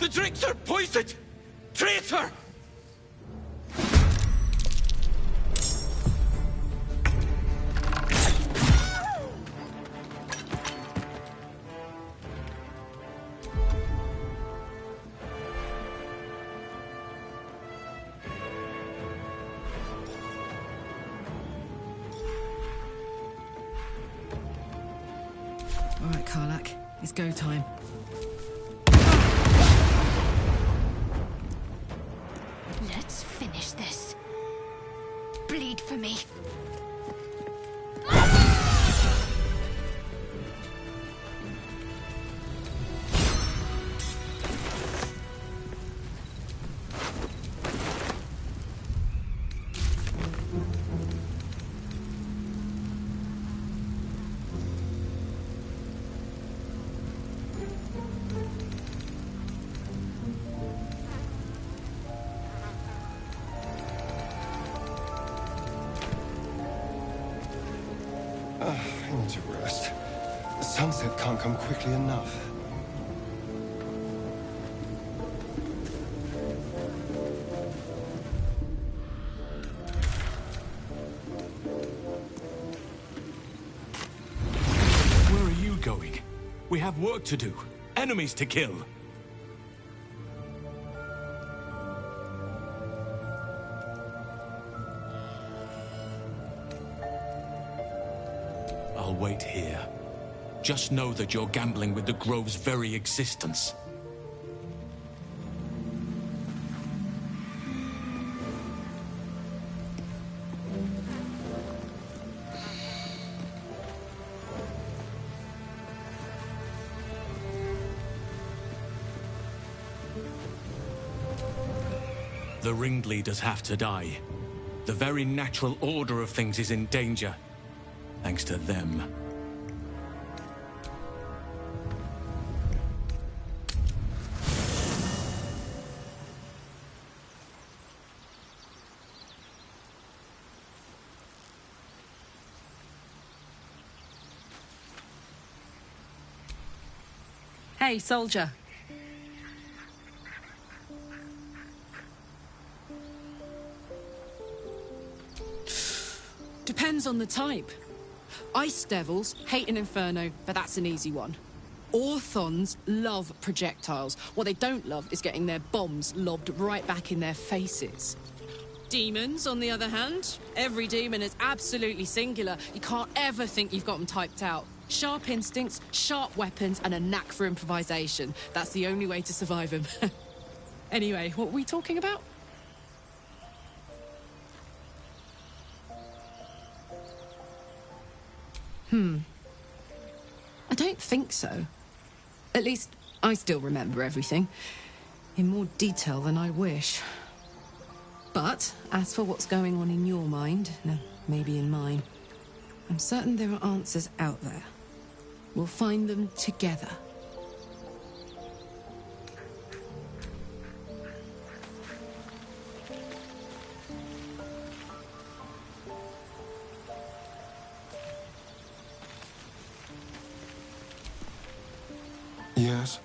The drinks are poisoned! Traitor! All right, Karlak. It's go time. Let's finish this. Bleed for me. I need to rest. The sunset can't come quickly enough. Where are you going? We have work to do. Enemies to kill. I'll wait here. Just know that you're gambling with the Grove's very existence. The ringleaders have to die. The very natural order of things is in danger. Thanks to them. Hey, soldier. Depends on the type. Ice devils hate an inferno, but that's an easy one. Orthons love projectiles. What they don't love is getting their bombs lobbed right back in their faces. Demons, on the other hand, every demon is absolutely singular. You can't ever think you've got them typed out. Sharp instincts, sharp weapons, and a knack for improvisation. That's the only way to survive them. Anyway, what were we talking about? I don't think so. At least, I still remember everything. In more detail than I wish. But, as for what's going on in your mind, no, maybe in mine, I'm certain there are answers out there. We'll find them together. Yes?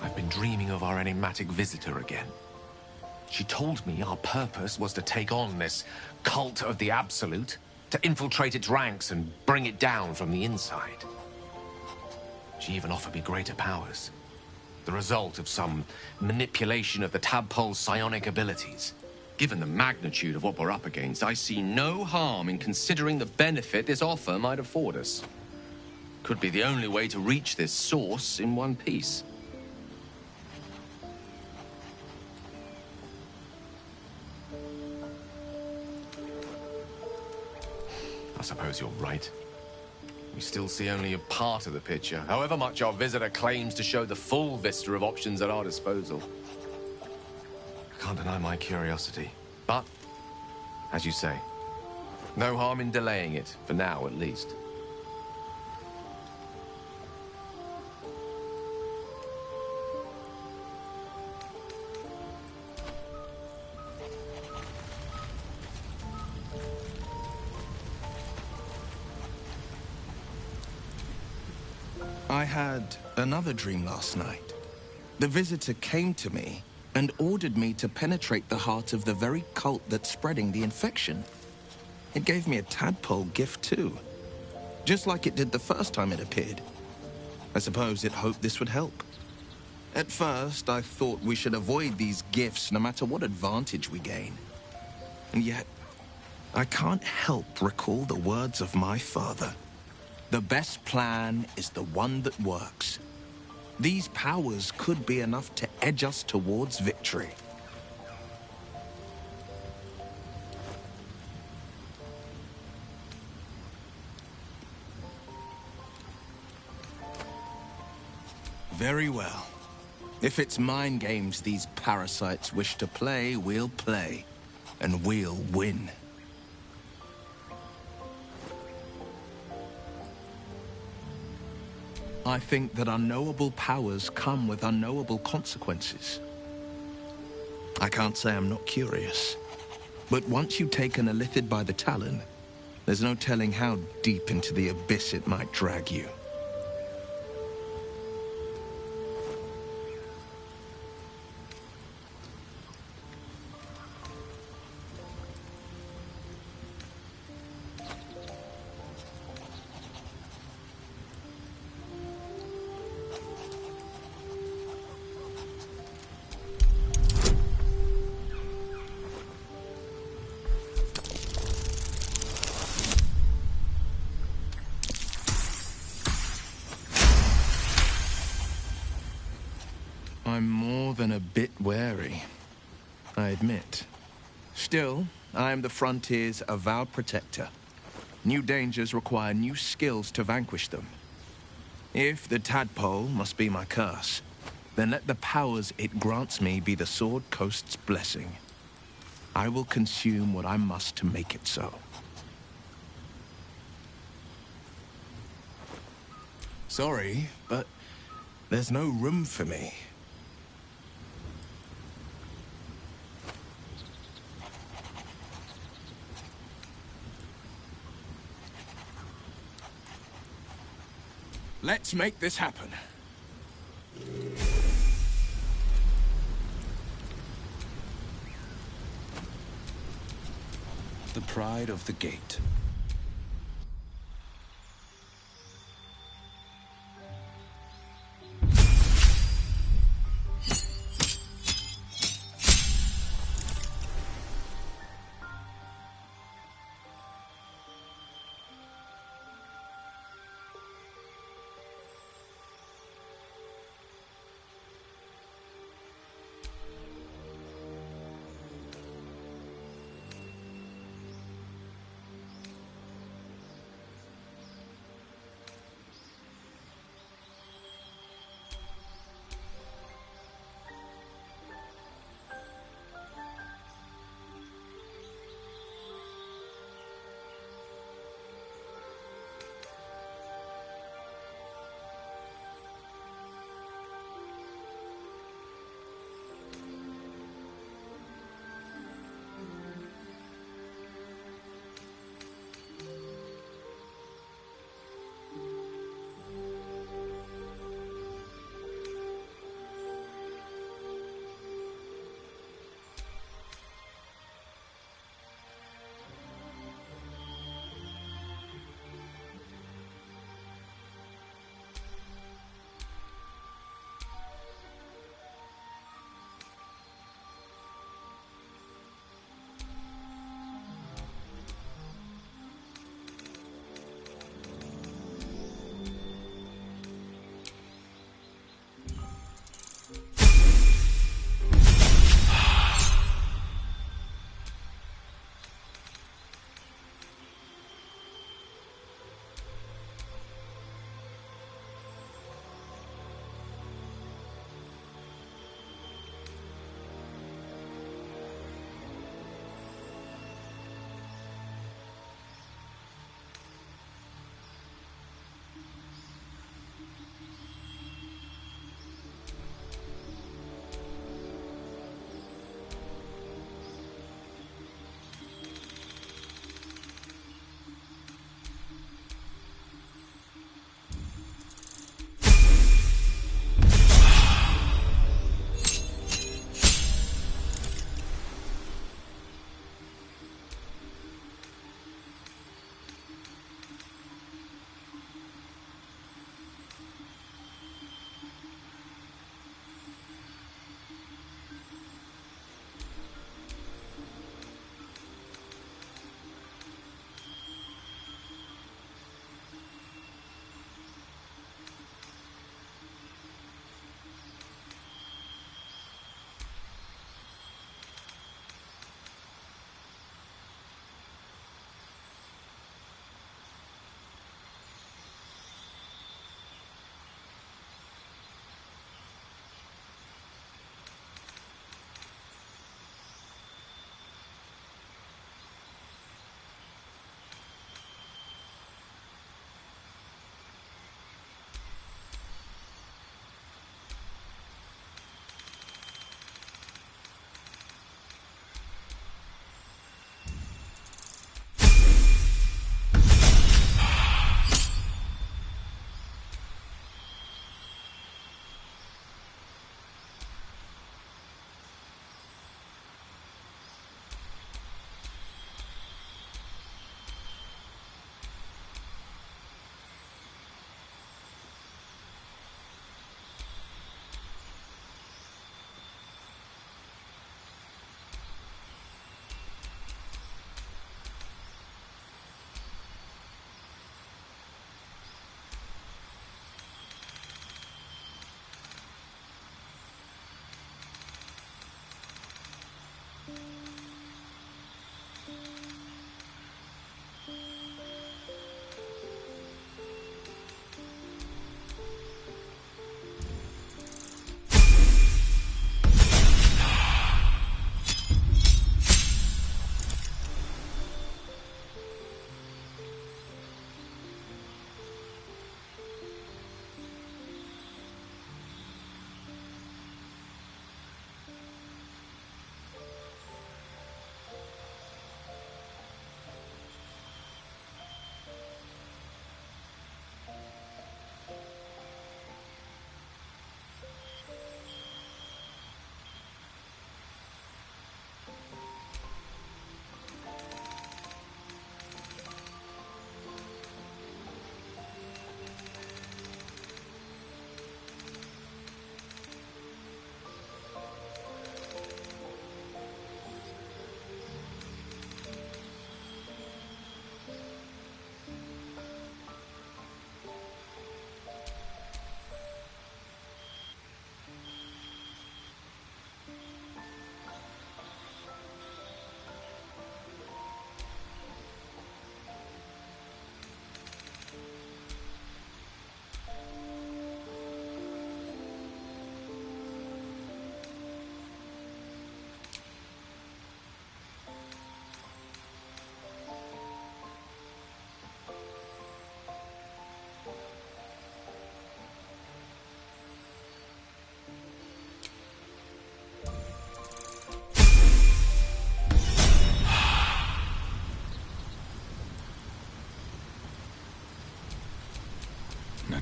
I've been dreaming of our enigmatic visitor again. She told me our purpose was to take on this cult of the Absolute, to infiltrate its ranks and bring it down from the inside. She even offered me greater powers, the result of some manipulation of the tadpole's psionic abilities. Given the magnitude of what we're up against, I see no harm in considering the benefit this offer might afford us. Could be the only way to reach this source in one piece. I suppose you're right. We still see only a part of the picture, however much our visitor claims to show the full vista of options at our disposal. I can't deny my curiosity, but, as you say, no harm in delaying it, for now at least. I had another dream last night. The visitor came to me and ordered me to penetrate the heart of the very cult that's spreading the infection. It gave me a tadpole gift too, just like it did the first time it appeared. I suppose it hoped this would help. At first, I thought we should avoid these gifts no matter what advantage we gain. And yet, I can't help recall the words of my father. The best plan is the one that works. These powers could be enough to edge us towards victory. Very well. If it's mind games these parasites wish to play, we'll play. And we'll win. I think that unknowable powers come with unknowable consequences. I can't say I'm not curious. But once you've taken a lithid by the talon, there's no telling how deep into the abyss it might drag you. I'm more than a bit wary, I admit. Still, I am the frontier's avowed protector. New dangers require new skills to vanquish them. If the tadpole must be my curse, then let the powers it grants me be the Sword Coast's blessing. I will consume what I must to make it so. Sorry, but there's no room for me. Let's make this happen. The pride of the gate.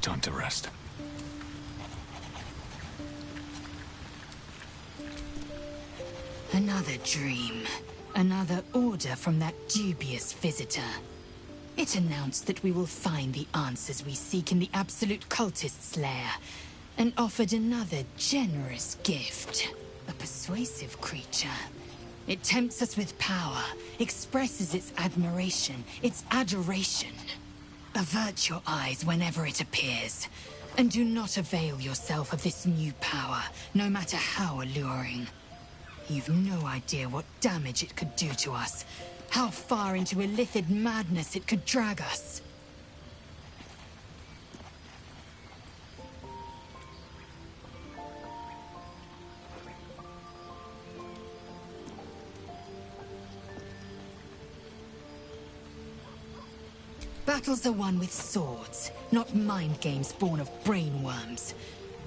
time to rest. Another dream. Another order from that dubious visitor. It announced that we will find the answers we seek in the Absolute Cultist's lair, and offered another generous gift. A persuasive creature. It tempts us with power, expresses its admiration, its adoration. Avert your eyes whenever it appears, and do not avail yourself of this new power, no matter how alluring. You've no idea what damage it could do to us, how far into illithid madness it could drag us. Battles are won with swords, not mind games born of brainworms.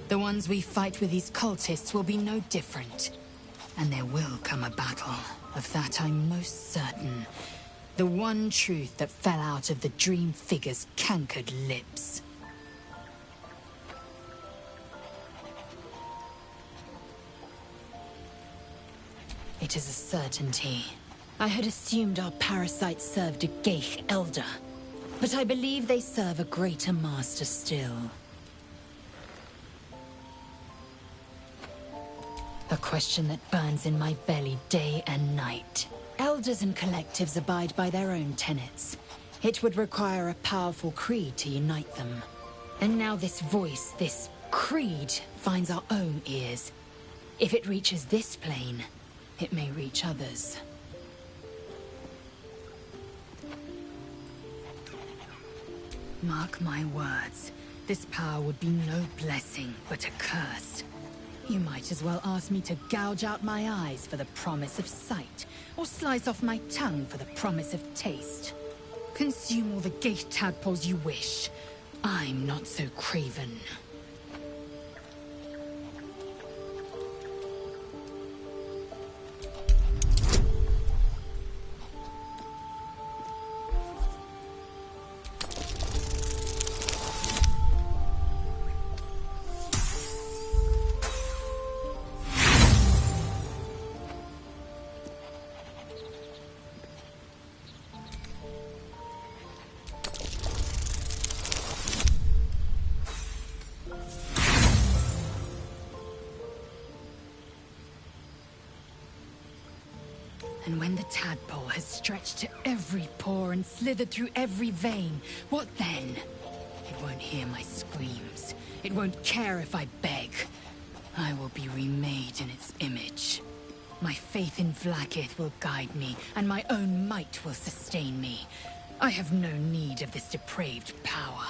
The ones we fight with these cultists will be no different. And there will come a battle. Of that I'm most certain. The one truth that fell out of the Dream Figure's cankered lips. It is a certainty. I had assumed our parasites served a Geich Elder, but I believe they serve a greater master still. A question that burns in my belly day and night. Elders and collectives abide by their own tenets. It would require a powerful creed to unite them. And now this voice, this creed, finds our own ears. If it reaches this plane, it may reach others. Mark my words, this power would be no blessing, but a curse. You might as well ask me to gouge out my eyes for the promise of sight, or slice off my tongue for the promise of taste. Consume all the gate tadpoles you wish. I'm not so craven. And when the tadpole has stretched to every pore and slithered through every vein, what then? It won't hear my screams. It won't care if I beg. I will be remade in its image. My faith in Vlaakith will guide me, and my own might will sustain me. I have no need of this depraved power.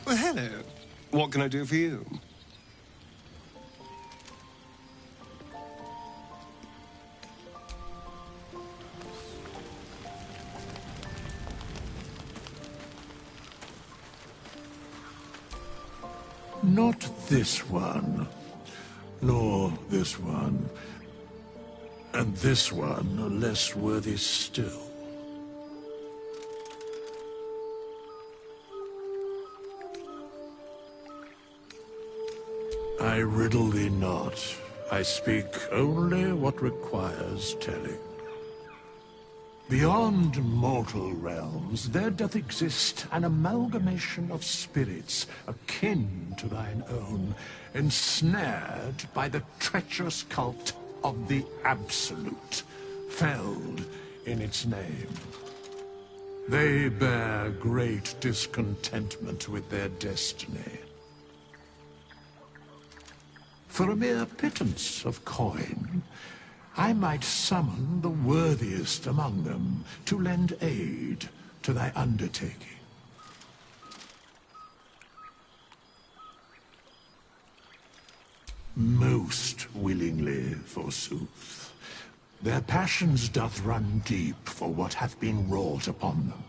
Well, hello. What can I do for you? Not this one, nor this one, and this one are less worthy still. I riddle thee not. I speak only what requires telling. Beyond mortal realms, there doth exist an amalgamation of spirits akin to thine own, ensnared by the treacherous cult of the Absolute, felled in its name. They bear great discontentment with their destiny. For a mere pittance of coin, I might summon the worthiest among them to lend aid to thy undertaking. Most willingly, forsooth. Their passions doth run deep for what hath been wrought upon them.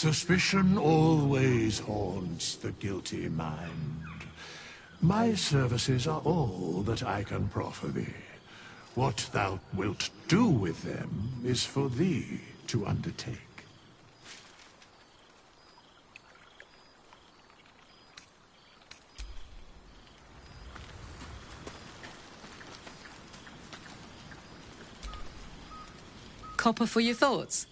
Suspicion always haunts the guilty mind. My services are all that I can proffer thee. What thou wilt do with them is for thee to undertake. Copper for your thoughts?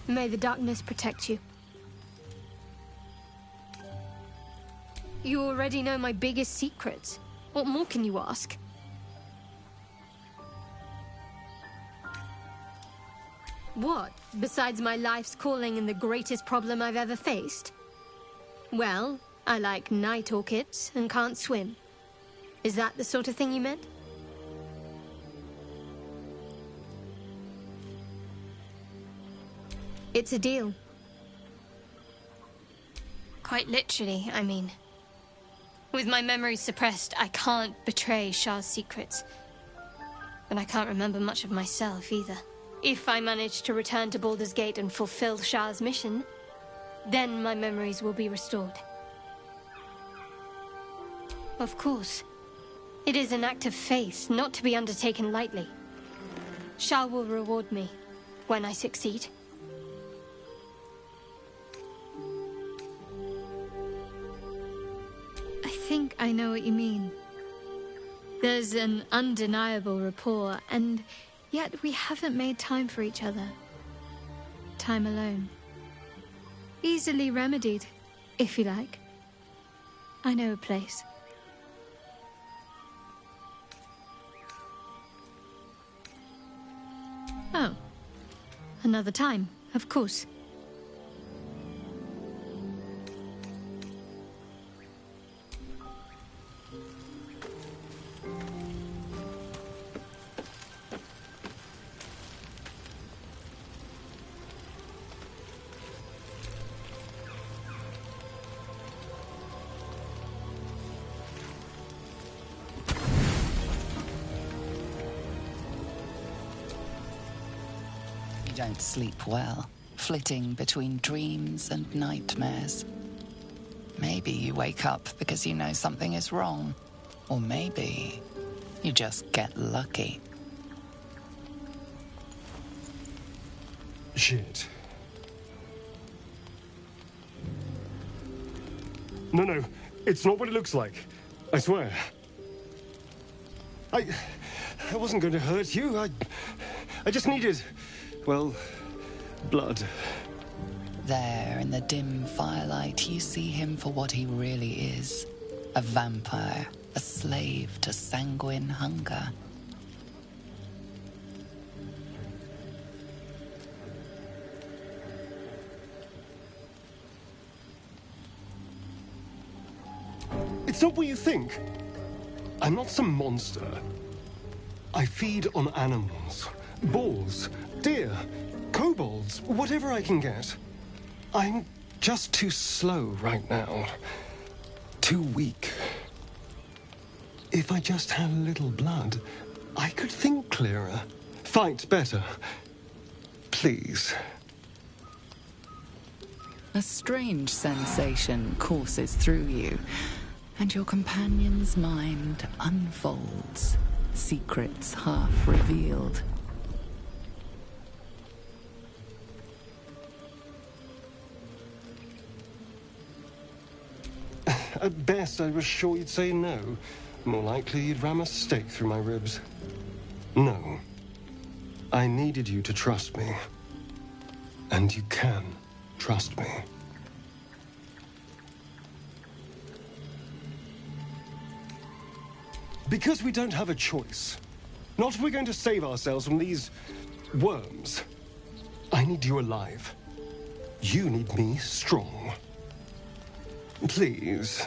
May the darkness protect you. You already know my biggest secrets. What more can you ask? What, besides my life's calling and the greatest problem I've ever faced? Well, I like night orchids and can't swim. Is that the sort of thing you meant? It's a deal. Quite literally, I mean. With my memory suppressed, I can't betray Shah's secrets. But I can't remember much of myself either. If I manage to return to Baldur's Gate and fulfill Shah's mission, then my memories will be restored. Of course. It is an act of faith, not to be undertaken lightly. Shah will reward me when I succeed. I think I know what you mean. There's an undeniable rapport, and yet we haven't made time for each other. Time alone. Easily remedied, if you like. I know a place. Oh. Another time, of course. Don't sleep well, flitting between dreams and nightmares. Maybe you wake up because you know something is wrong, or maybe you just get lucky. Shit. No, it's not what it looks like. I swear. I wasn't going to hurt you. I just needed, well, blood. There, in the dim firelight, you see him for what he really is. A vampire, a slave to sanguine hunger. It's not what you think. I'm not some monster. I feed on animals. Boars, deer, kobolds, whatever I can get. I'm just too slow right now. Too weak. If I just had a little blood, I could think clearer, fight better. Please. A strange sensation courses through you, and your companion's mind unfolds, secrets half revealed. At best, I was sure you'd say no. More likely, you'd ram a stake through my ribs. No. I needed you to trust me. And you can trust me. Because we don't have a choice. Not if we're going to save ourselves from these worms. I need you alive. You need me strong. Please,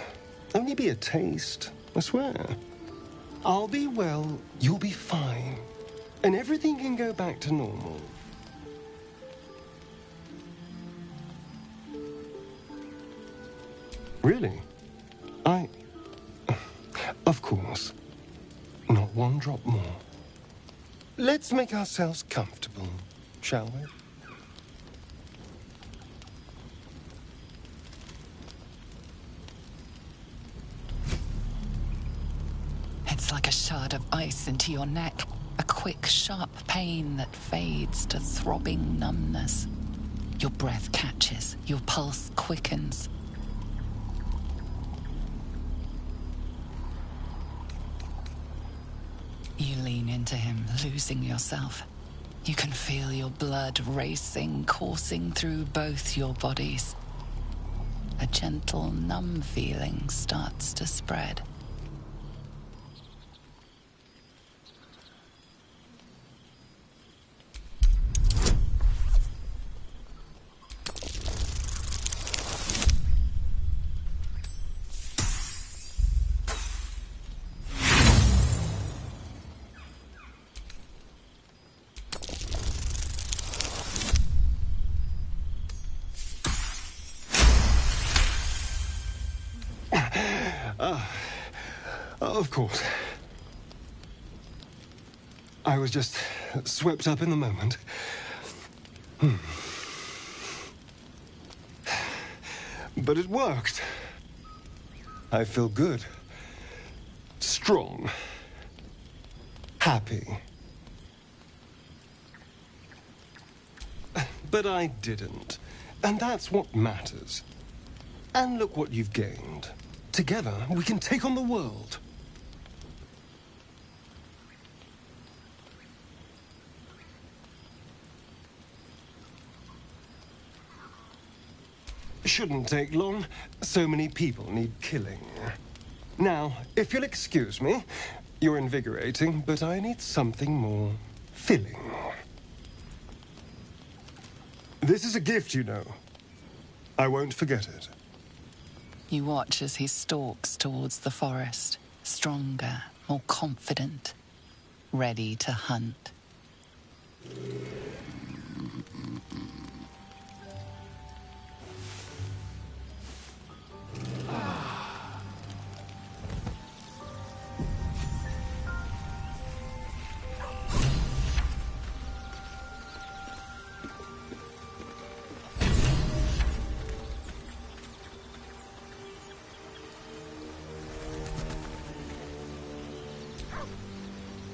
only be a taste, I swear. I'll be well, you'll be fine, and everything can go back to normal. Really? Of course. Not one drop more. Let's make ourselves comfortable, shall we? It's like a shard of ice into your neck. A quick, sharp pain that fades to throbbing numbness. Your breath catches, your pulse quickens. You lean into him, losing yourself. You can feel your blood racing, coursing through both your bodies. A gentle, numb feeling starts to spread. Of course. I was just swept up in the moment. But it worked. I feel good. Strong. Happy. But I didn't. And that's what matters. And look what you've gained. Together, we can take on the world. Shouldn't take long. So many people need killing. Now, if you'll excuse me, you're invigorating, but I need something more filling. This is a gift, you know. I won't forget it. You watch as he stalks towards the forest, stronger, more confident, ready to hunt.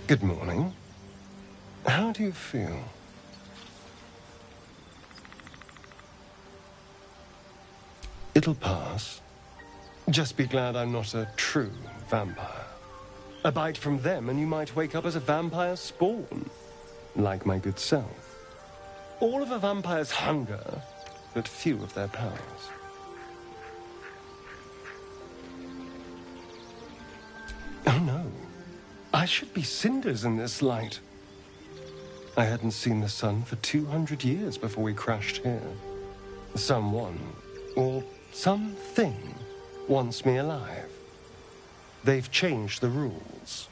Good morning. How do you feel? It'll pass. Just be glad I'm not a true vampire. A bite from them and you might wake up as a vampire spawn. Like my good self. All of a vampire's hunger, but few of their powers. Oh no. I should be cinders in this light. I hadn't seen the sun for 200 years before we crashed here. Someone, or something, wants me alive. They've changed the rules.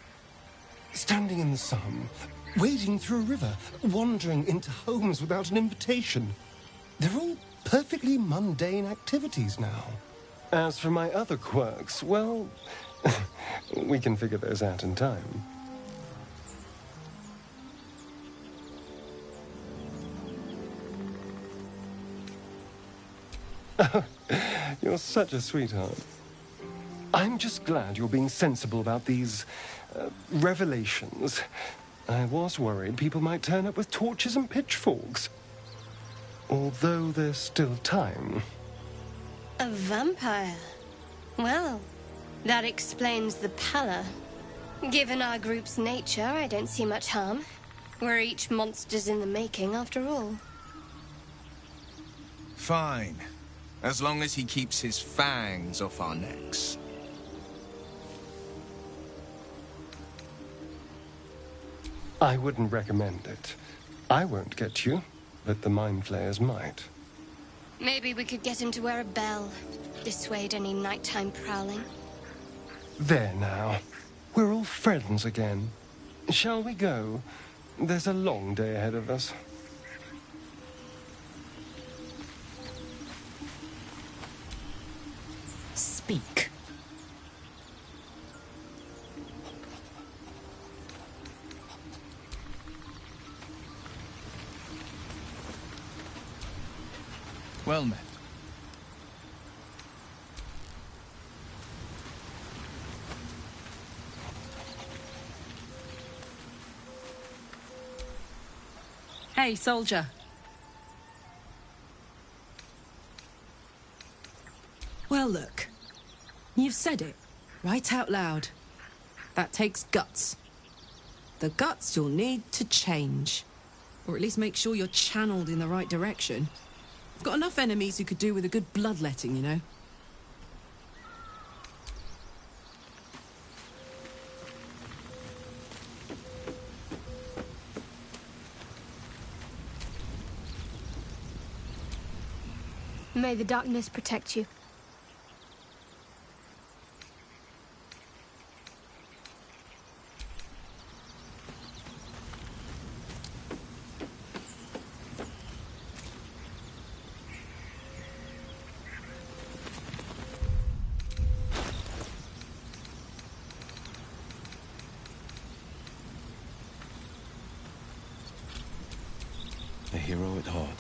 Standing in the sun, wading through a river, wandering into homes without an invitation. They're all perfectly mundane activities now. As for my other quirks, well... we can figure those out in time. Oh, you're such a sweetheart. I'm just glad you're being sensible about these revelations. I was worried people might turn up with torches and pitchforks. Although there's still time. A vampire? Well... that explains the pallor. Given our group's nature, I don't see much harm. We're each monsters in the making, after all. Fine. As long as he keeps his fangs off our necks. I wouldn't recommend it. I won't get you, but the Mind Flayers might. Maybe we could get him to wear a bell. Dissuade any nighttime prowling. There now. We're all friends again. Shall we go? There's a long day ahead of us. speak. Well met. Hey, soldier. Well, look. You've said it, right out loud. That takes guts. The guts you'll need to change. Or at least make sure you're channeled in the right direction. I've got enough enemies who could do with a good bloodletting, you know? May the darkness protect you. A hero at heart.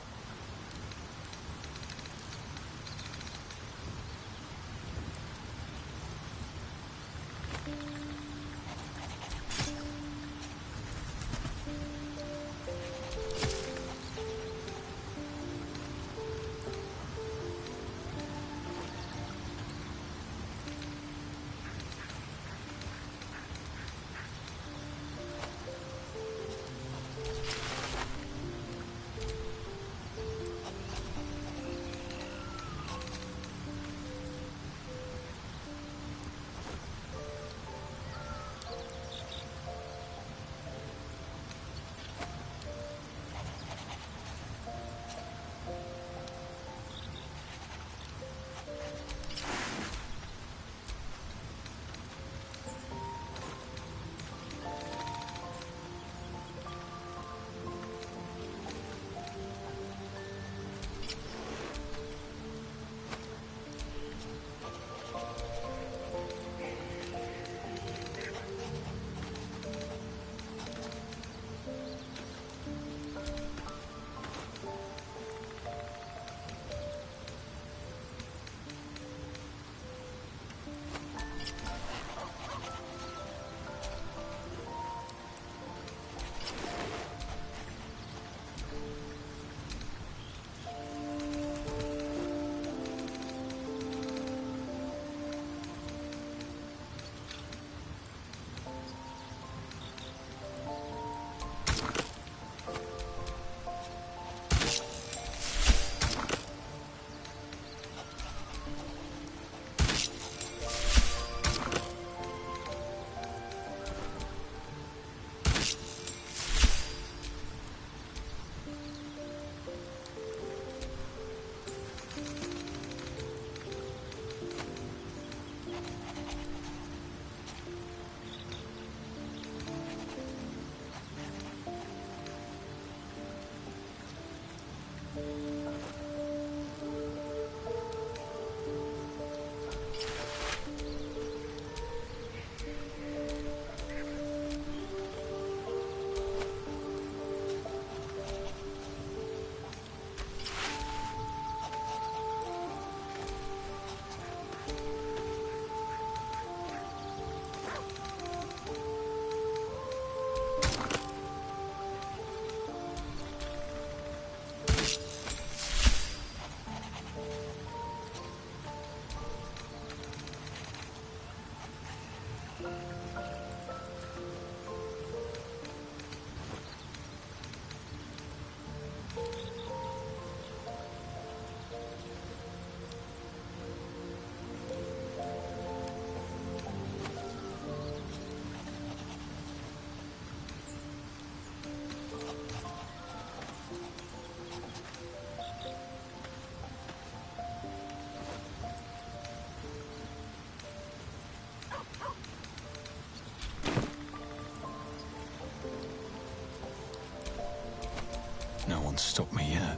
No one's stopped me yet.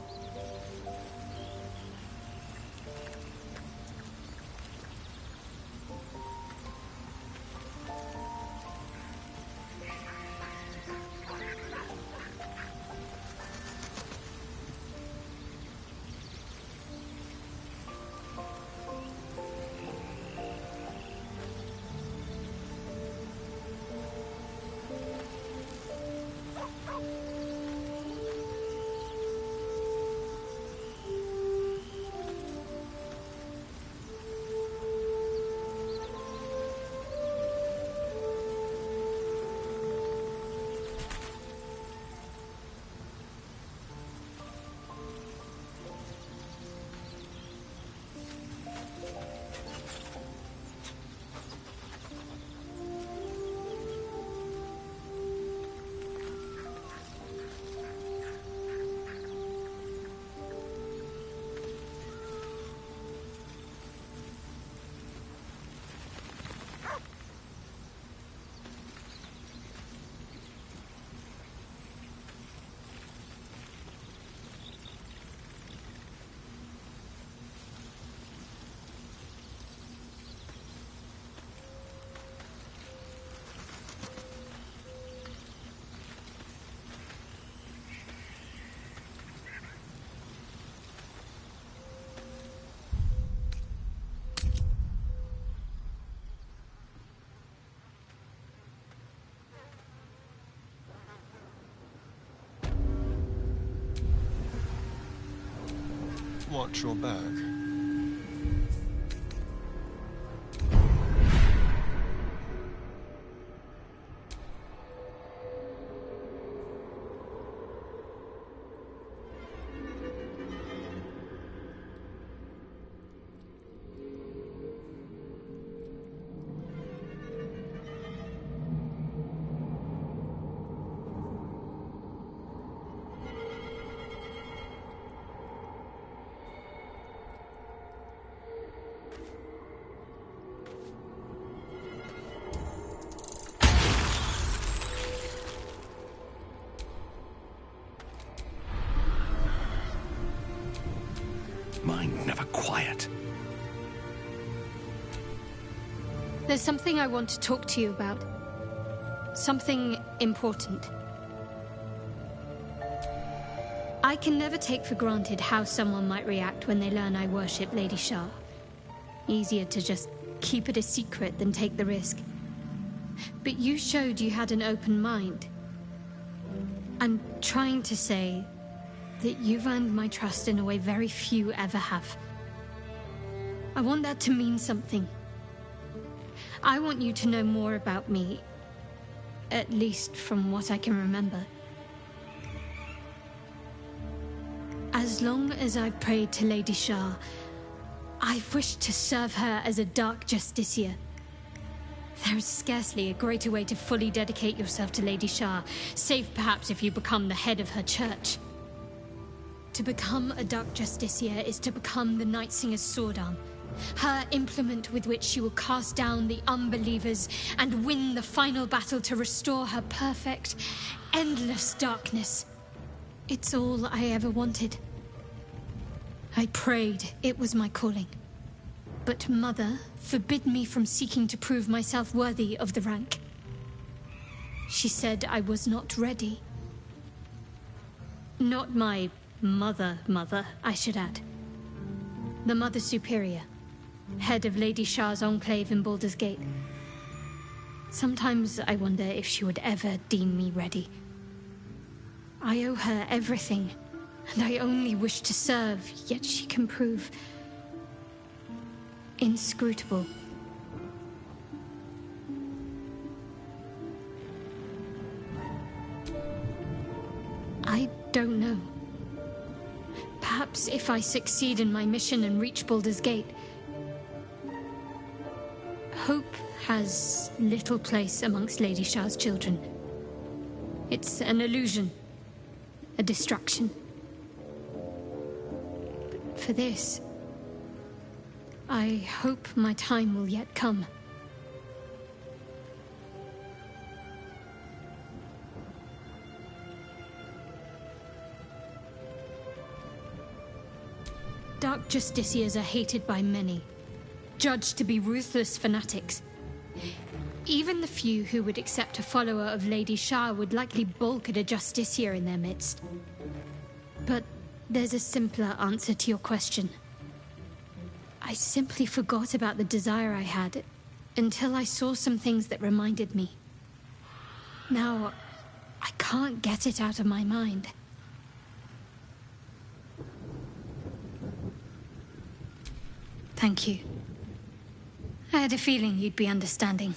watch your back. Mine never quiet. There's something I want to talk to you about. Something important. I can never take for granted how someone might react when they learn I worship Lady Shar. Easier to just keep it a secret than take the risk. But you showed you had an open mind. I'm trying to say that you've earned my trust in a way very few ever have. I want that to mean something. I want you to know more about me, at least from what I can remember. As long as I've prayed to Lady Shar, I've wished to serve her as a Dark Justiciar. There is scarcely a greater way to fully dedicate yourself to Lady Shar, save perhaps if you become the head of her church. To become a Dark Justiciar is to become the Night Singer's sword arm, her implement with which she will cast down the unbelievers and win the final battle to restore her perfect, endless darkness. It's all I ever wanted. I prayed it was my calling. But Mother forbid me from seeking to prove myself worthy of the rank. She said I was not ready. Not my mother, I should add. The Mother Superior, head of Lady Shar's enclave in Baldur's Gate. Sometimes I wonder if she would ever deem me ready. I owe her everything, and I only wish to serve, yet she can prove inscrutable. I don't know. Perhaps if I succeed in my mission and reach Baldur's Gate. Hope has little place amongst Lady Shar's children. It's an illusion, a distraction. But for this, I hope my time will yet come. Dark Justiciars are hated by many, judged to be ruthless fanatics. Even the few who would accept a follower of Lady Shar would likely balk at a Justiciar in their midst. But there's a simpler answer to your question. I simply forgot about the desire I had until I saw some things that reminded me. Now, I can't get it out of my mind. Thank you. I had a feeling you'd be understanding.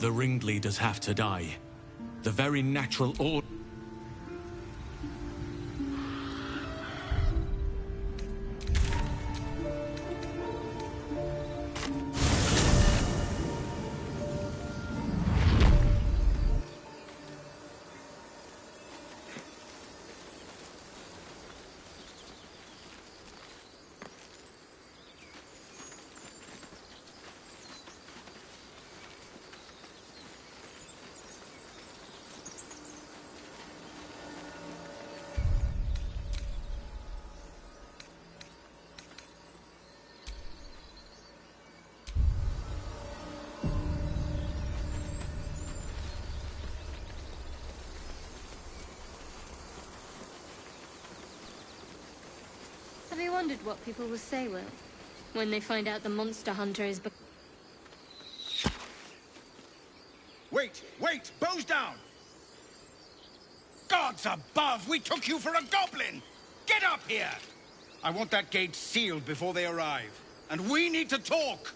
The ringleaders have to die. The very natural order... Have you wondered what people will say, Will, when they find out the monster hunter is... Wait! Bows down! Gods above! We took you for a goblin! Get up here! I want that gate sealed before they arrive. And we need to talk!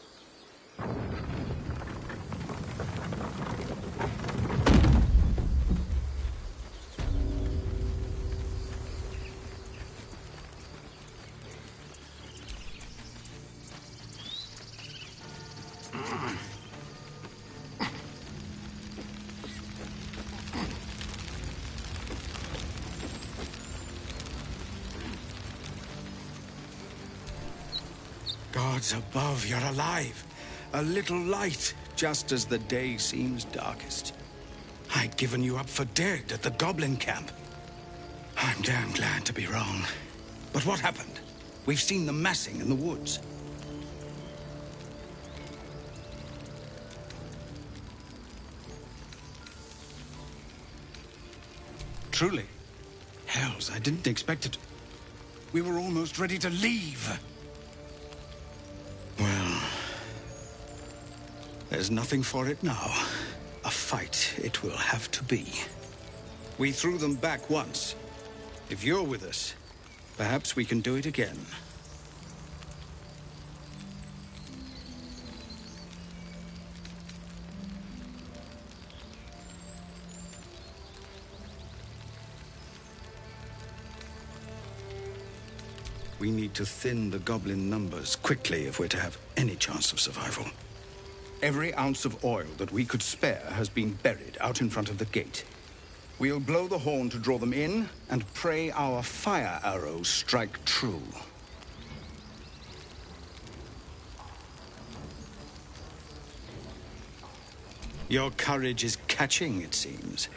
Gods above, you're alive. A little light, just as the day seems darkest. I'd given you up for dead at the goblin camp. I'm damn glad to be wrong. But what happened? We've seen them massing in the woods. Truly. Hells, I didn't expect it. We were almost ready to leave. Well, there's nothing for it now. A fight it will have to be. We threw them back once. If you're with us, perhaps we can do it again. We need to thin the goblin numbers quickly if we're to have any chance of survival. Every ounce of oil that we could spare has been buried out in front of the gate. We'll blow the horn to draw them in and pray our fire arrows strike true. Your courage is catching, it seems.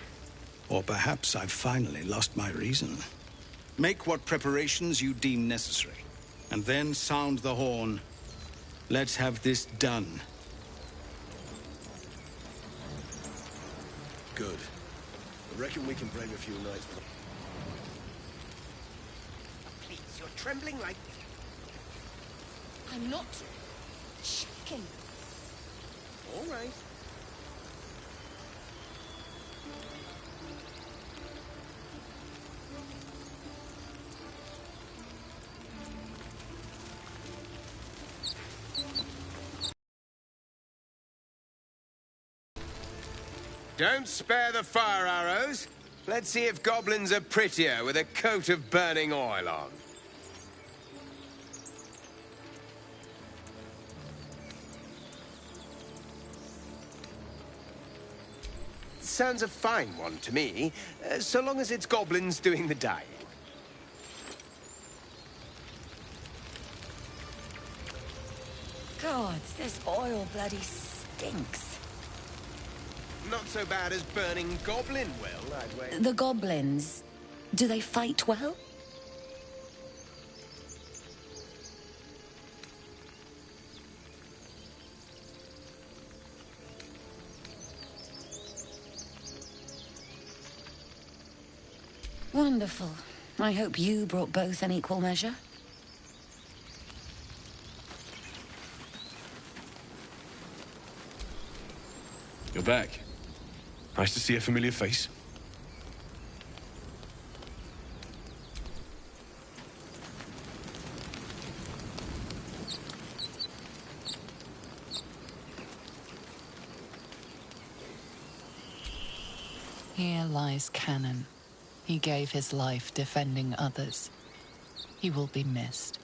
Or perhaps I've finally lost my reason. Make what preparations you deem necessary, and then sound the horn. Let's have this done. Good. I reckon we can brave a few nights for the... Please, you're trembling like... I'm not shaking. All right. Don't spare the fire arrows. Let's see if goblins are prettier with a coat of burning oil on. Sounds a fine one to me, so long as it's goblins doing the dyeing. God, this oil bloody stinks. Not so bad as burning goblin will, I'd wait. The goblins, do they fight well? Wonderful. I hope you brought both in equal measure. You're back. Nice to see a familiar face. Here lies Cannon. He gave his life defending others. He will be missed.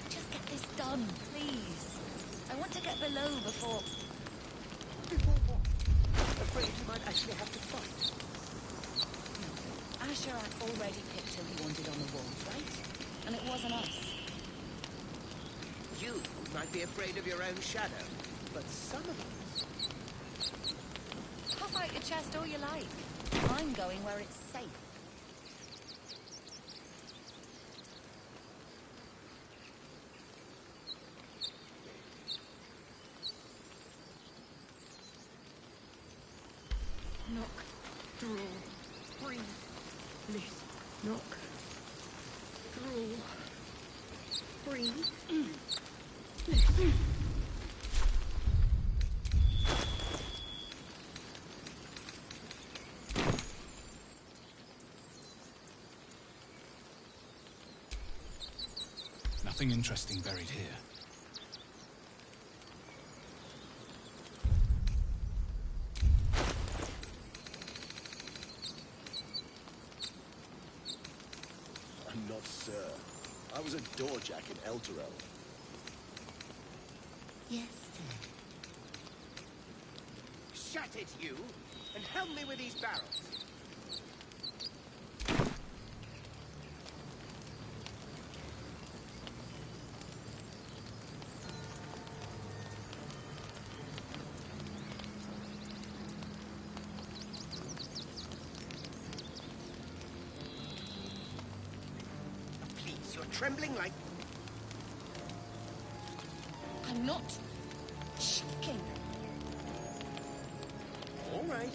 Just get this done, please. I want to get below before... Before what? Afraid you might actually have to fight? Asher already picked who he wanted on the walls, right? And it wasn't us. You might be afraid of your own shadow, but some of us... Puff out your chest all you like. I'm going where it's safe. Knock, draw, breathe, lift, knock, draw, breathe, lift. Nothing interesting buried here. I'm not sir. I was a doorjack in Elturel. Yes, sir. Shut it, you! And help me with these barrels. Please, you're trembling like... I'm not shaking. All right.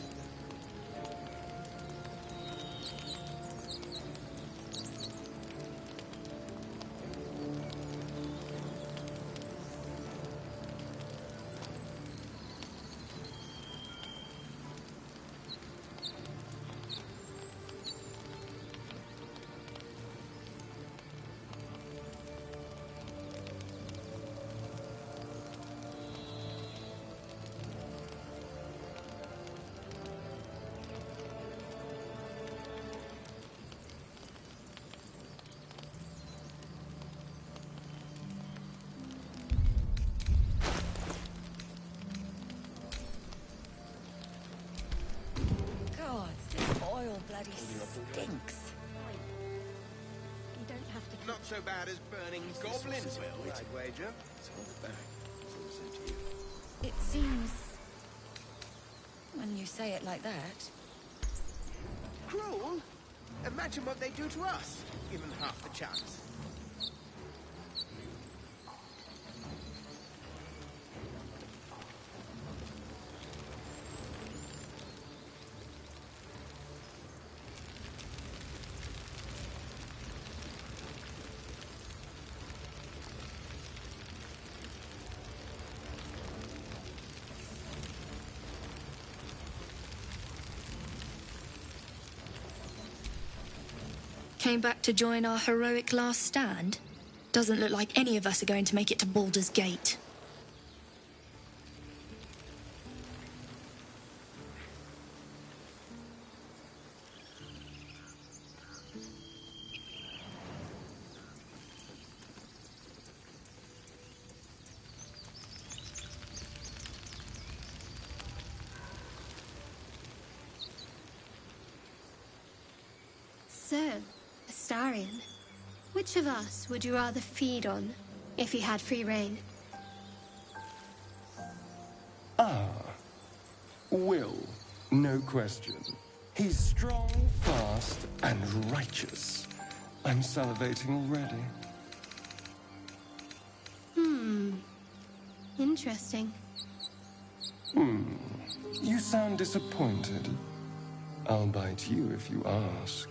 God, this oil bloody stinks. You don't have to... Not so bad as burning goblins will, I'd wager. It seems... when you say it like that... Cruel? Imagine what they do to us, given half the chance. Came back to join our heroic last stand? Doesn't look like any of us are going to make it to Baldur's Gate. So, Astarion, which of us would you rather feed on if you had free reign? Will, no question. He's strong, fast, and righteous. I'm salivating already. Interesting. You sound disappointed. I'll bite you if you ask.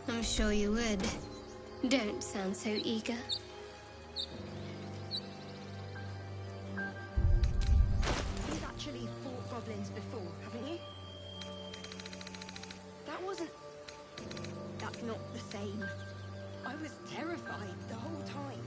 I'm sure you would. Don't sound so eager. He's actually That's not the same. I was terrified the whole time.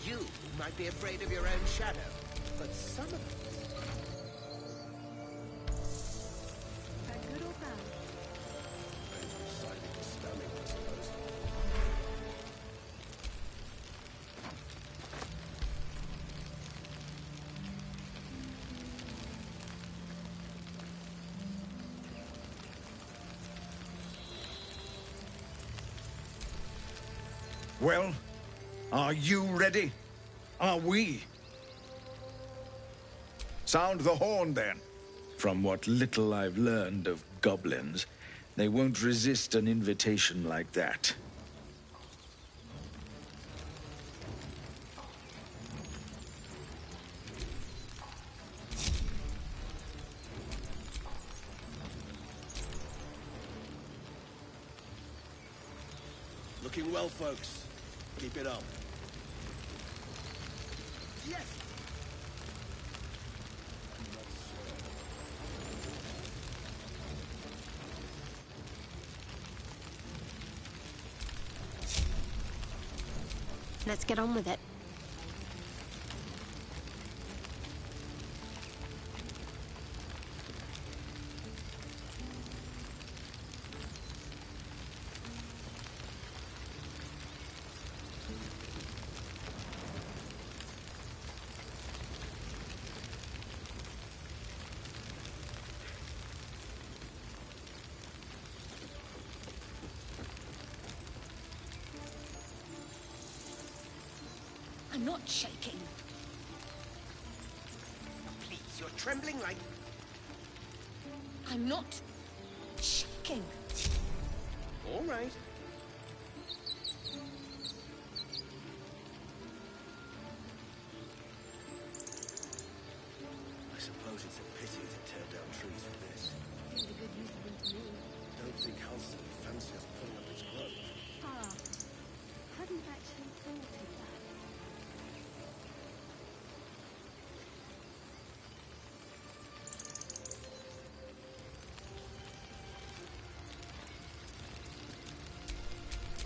You might be afraid of your own shadow, but some of us... Good or bad? Decided to stomach, I suppose. Well, are you ready? Are we? Sound the horn, then. From what little I've learned of goblins, they won't resist an invitation like that. Looking well, folks. Keep it up. Yes! Let's get on with it. I'm not shaking. Please, you're trembling like... I'm not shaking. All right. suppose it's a pity to tear down trees for this. Seems a good use of them to me. Don't think Halson would fancy us pulling up its grove. Ah, hadn't actually thought of that.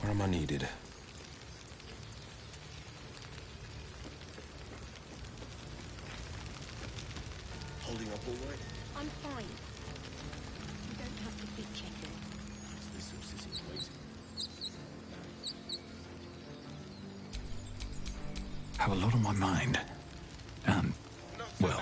Where am I needed? Holding up all right? I'm fine. You don't have to be checking. This all sitting waiting. Have a lot on my mind. And, well,